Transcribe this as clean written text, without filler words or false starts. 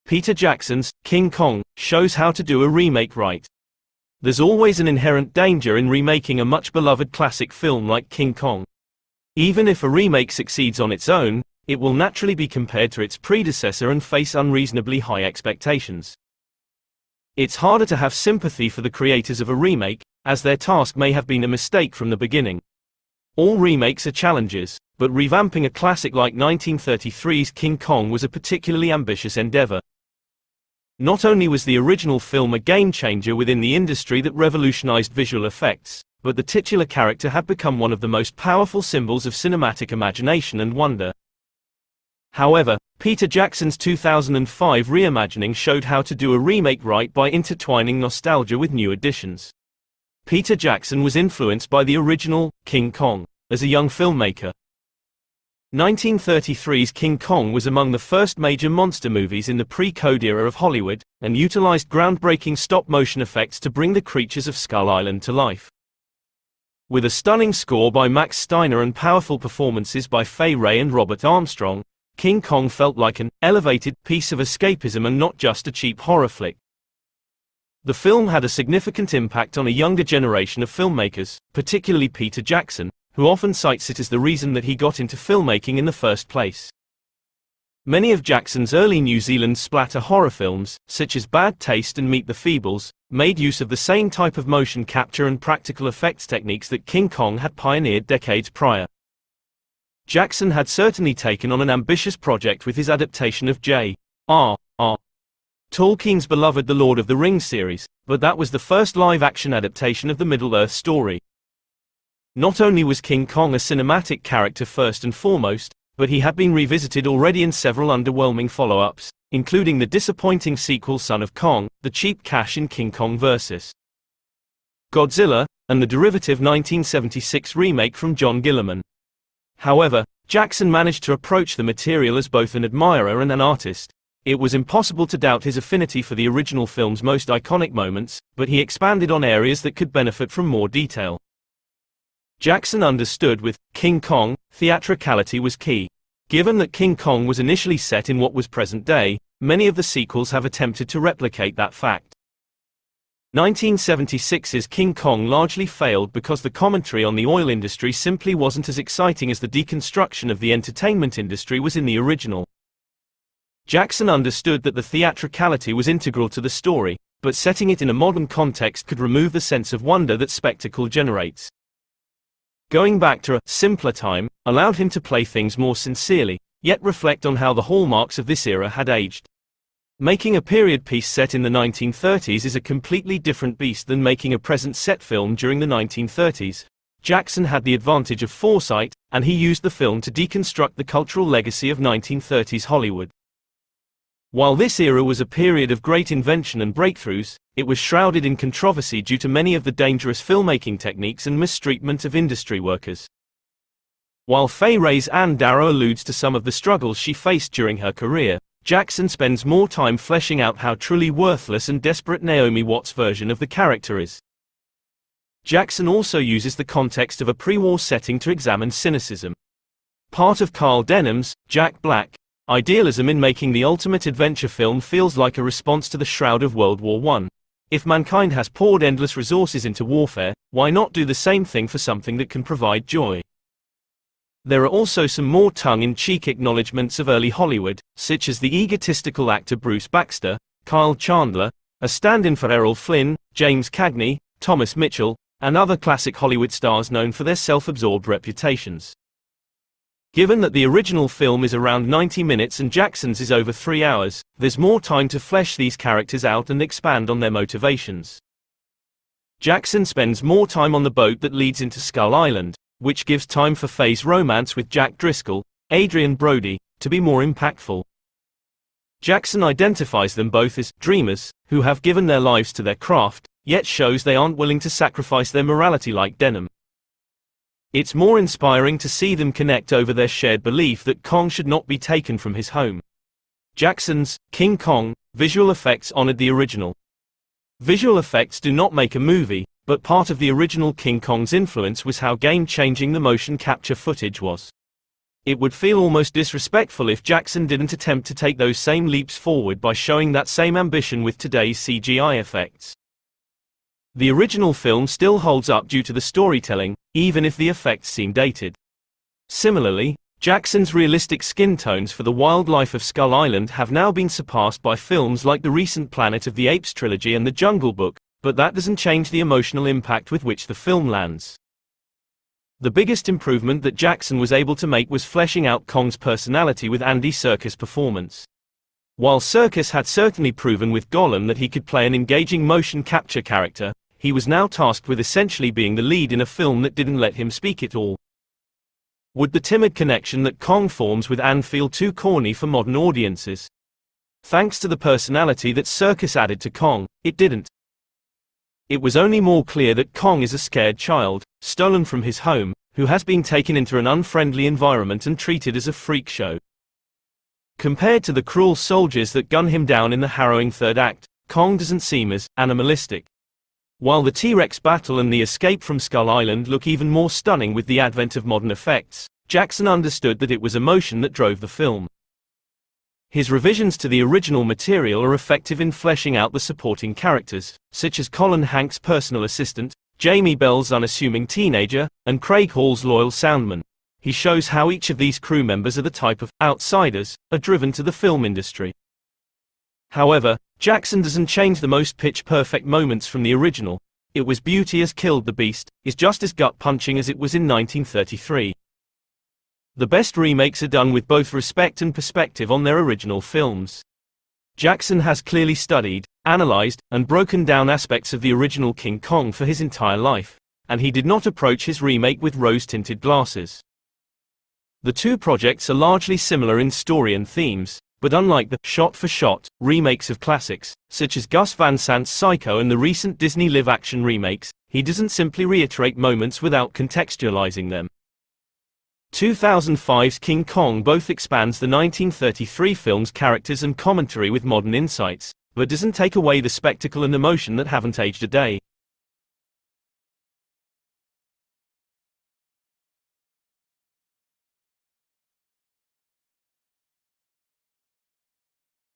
Peter Jackson's King Kong shows how to do a remake right. There's always an inherent danger in remaking a much-beloved classic film like King Kong. Even if a remake succeeds on its own, it will naturally be compared to its predecessor and face unreasonably high expectations. It's harder to have sympathy for the creators of a remake, as their task may have been a mistake from the beginning. All remakes are challenges, but revamping a classic like 1933's King Kong was a particularly ambitious endeavor. Not only was the original film a game-changer within the industry that revolutionized visual effects, but the titular character had become one of the most powerful symbols of cinematic imagination and wonder. However, Peter Jackson's 2005 reimagining showed how to do a remake right by intertwining nostalgia with new additions. Peter Jackson was influenced by the original King Kong as a young filmmaker. 1933's King Kong was among the first major monster movies in the pre-code era of Hollywood, and utilized groundbreaking stop-motion effects to bring the creatures of Skull Island to life. With a stunning score by Max Steiner and powerful performances by Fay Wray and Robert Armstrong, King Kong felt like an elevated piece of escapism and not just a cheap horror flick. The film had a significant impact on a younger generation of filmmakers, particularly Peter Jackson, who often cites it as the reason that he got into filmmaking in the first place. Many of Jackson's early New Zealand splatter horror films, such as Bad Taste and Meet the Feebles, made use of the same type of motion capture and practical effects techniques that King Kong had pioneered decades prior. Jackson had certainly taken on an ambitious project with his adaptation of J.R.R. Tolkien's beloved The Lord of the Rings series, but that was the first live-action adaptation of the Middle-earth story. Not only was King Kong a cinematic character first and foremost, but he had been revisited already in several underwhelming follow-ups, including the disappointing sequel Son of Kong, the cheap cash in King Kong vs. Godzilla, and the derivative 1976 remake from John Gillerman. However, Jackson managed to approach the material as both an admirer and an artist. It was impossible to doubt his affinity for the original film's most iconic moments, but he expanded on areas that could benefit from more detail. Jackson understood with King Kong, theatricality was key. Given that King Kong was initially set in what was present day, many of the sequels have attempted to replicate that fact. 1976's King Kong largely failed because the commentary on the oil industry simply wasn't as exciting as the deconstruction of the entertainment industry was in the original. Jackson understood that the theatricality was integral to the story, but setting it in a modern context could remove the sense of wonder that spectacle generates. Going back to a simpler time allowed him to play things more sincerely, yet reflect on how the hallmarks of this era had aged. Making a period piece set in the 1930s is a completely different beast than making a present set film during the 1930s. Jackson had the advantage of foresight, and he used the film to deconstruct the cultural legacy of 1930s Hollywood. While this era was a period of great invention and breakthroughs, it was shrouded in controversy due to many of the dangerous filmmaking techniques and mistreatment of industry workers. While Fay Wray's Ann Darrow alludes to some of the struggles she faced during her career, Jackson spends more time fleshing out how truly worthless and desperate Naomi Watts' version of the character is. Jackson also uses the context of a pre-war setting to examine cynicism. Part of Carl Denham's Jack Black idealism in making the ultimate adventure film feels like a response to the shroud of World War I. If mankind has poured endless resources into warfare, why not do the same thing for something that can provide joy? There are also some more tongue-in-cheek acknowledgments of early Hollywood, such as the egotistical actor Bruce Baxter, Kyle Chandler, a stand-in for Errol Flynn, James Cagney, Thomas Mitchell, and other classic Hollywood stars known for their self-absorbed reputations. Given that the original film is around 90 minutes and Jackson's is over 3 hours, there's more time to flesh these characters out and expand on their motivations. Jackson spends more time on the boat that leads into Skull Island, which gives time for Faye's romance with Jack Driscoll, Adrian Brody, to be more impactful. Jackson identifies them both as dreamers, who have given their lives to their craft, yet shows they aren't willing to sacrifice their morality like Denham. It's more inspiring to see them connect over their shared belief that Kong should not be taken from his home. Jackson's King Kong visual effects honored the original. Visual effects do not make a movie, but part of the original King Kong's influence was how game-changing the motion capture footage was. It would feel almost disrespectful if Jackson didn't attempt to take those same leaps forward by showing that same ambition with today's CGI effects. The original film still holds up due to the storytelling, even if the effects seem dated. Similarly, Jackson's realistic skin tones for the wildlife of Skull Island have now been surpassed by films like the recent Planet of the Apes trilogy and The Jungle Book, but that doesn't change the emotional impact with which the film lands. The biggest improvement that Jackson was able to make was fleshing out Kong's personality with Andy Serkis' performance. While Serkis had certainly proven with Gollum that he could play an engaging motion capture character, he was now tasked with essentially being the lead in a film that didn't let him speak at all. Would the timid connection that Kong forms with Anne feel too corny for modern audiences? Thanks to the personality that Serkis added to Kong, it didn't. It was only more clear that Kong is a scared child, stolen from his home, who has been taken into an unfriendly environment and treated as a freak show. Compared to the cruel soldiers that gun him down in the harrowing third act, Kong doesn't seem as animalistic. While the T-Rex battle and the escape from Skull Island look even more stunning with the advent of modern effects, Jackson understood that it was emotion that drove the film. His revisions to the original material are effective in fleshing out the supporting characters, such as Colin Hanks' personal assistant, Jamie Bell's unassuming teenager, and Craig Hall's loyal soundman. He shows how each of these crew members are the type of outsiders are driven to the film industry. However, Jackson doesn't change the most pitch-perfect moments from the original. It Was Beauty Has Killed the Beast is just as gut-punching as it was in 1933. The best remakes are done with both respect and perspective on their original films. Jackson has clearly studied, analyzed, and broken down aspects of the original King Kong for his entire life, and he did not approach his remake with rose-tinted glasses. The two projects are largely similar in story and themes, but unlike the shot-for-shot remakes of classics, such as Gus Van Sant's Psycho and the recent Disney live-action remakes, he doesn't simply reiterate moments without contextualizing them. 2005's King Kong both expands the 1933 film's characters and commentary with modern insights, but doesn't take away the spectacle and emotion that haven't aged a day.